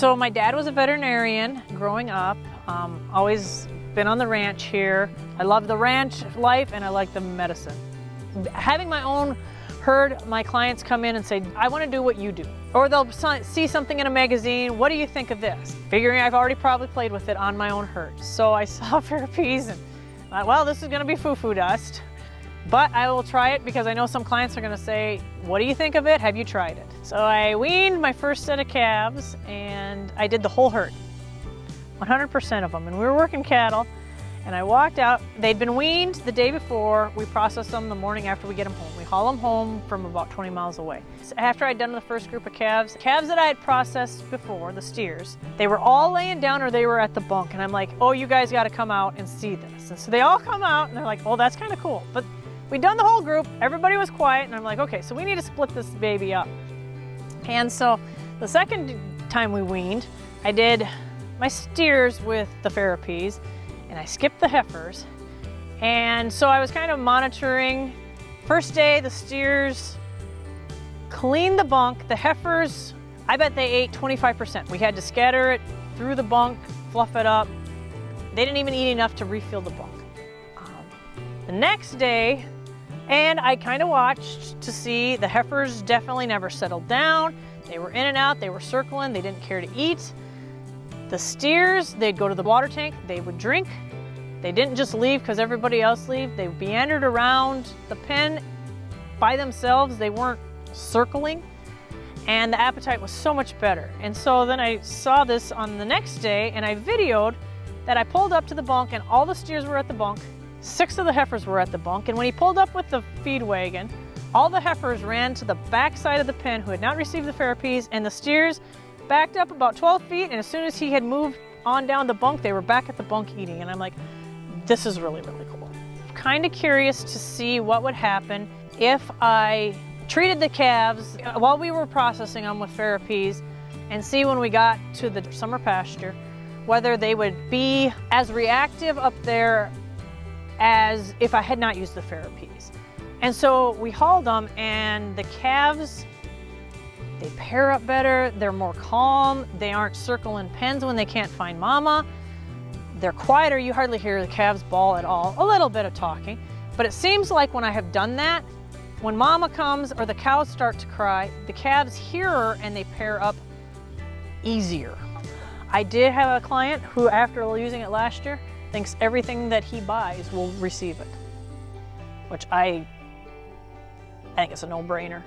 So my dad was a veterinarian growing up, always been on the ranch here. I love the ranch life and I like the medicine. Having my own herd, my clients come in and say, I want to do what you do. Or they'll see something in a magazine, what do you think of this? Figuring I've already probably played with it on my own herd. So I saw FerAppease and thought, well, this is going to be foo-foo dust. But I will try it because I know some clients are going to say, what do you think of it? Have you tried it? So I weaned my first set of calves and I did the whole herd, 100% of them. And we were working cattle and I walked out. They'd been weaned the day before. We processed them the morning after we get them home. We haul them home from about 20 miles away. So after I'd done the first group of calves that I had processed before, the steers, they were all laying down or they were at the bunk. And I'm like, oh, you guys got to come out and see this. And so they all come out and they're like, oh, that's kind of cool. But we'd done the whole group, everybody was quiet, and I'm like, okay, so we need to split this baby up. And so the second time we weaned, I did my steers with the FerAppease, and I skipped the heifers. And so I was kind of monitoring. First day, the steers cleaned the bunk. The heifers, I bet they ate 25%. We had to scatter it through the bunk, fluff it up. They didn't even eat enough to refill the bunk. The next day, and I kind of watched to see the heifers definitely never settled down. They were in and out, they were circling, they didn't care to eat. The steers, they'd go to the water tank, they would drink. They didn't just leave because everybody else leave. They meandered around the pen by themselves. They weren't circling. And the appetite was so much better. And so then I saw this on the next day and I videoed that I pulled up to the bunk and all the steers were at the bunk. 6 of the heifers were at the bunk, and when he pulled up with the feed wagon, all the heifers ran to the back side of the pen who had not received the FerAppease, and the steers backed up about 12 feet, and as soon as he had moved on down the bunk, they were back at the bunk eating, and I'm like, this is really, really cool. Kind of curious to see what would happen if I treated the calves while we were processing them with FerAppease and see when we got to the summer pasture, whether they would be as reactive up there as if I had not used the FerAppease. And so we hauled them and the calves, they pair up better, they're more calm, they aren't circling pens when they can't find mama. They're quieter, you hardly hear the calves bawl at all. A little bit of talking, but it seems like when I have done that, when mama comes or the cows start to cry, the calves hear her and they pair up easier. I did have a client who, after using it last year, thinks everything that he buys will receive it, which I think it's a no-brainer.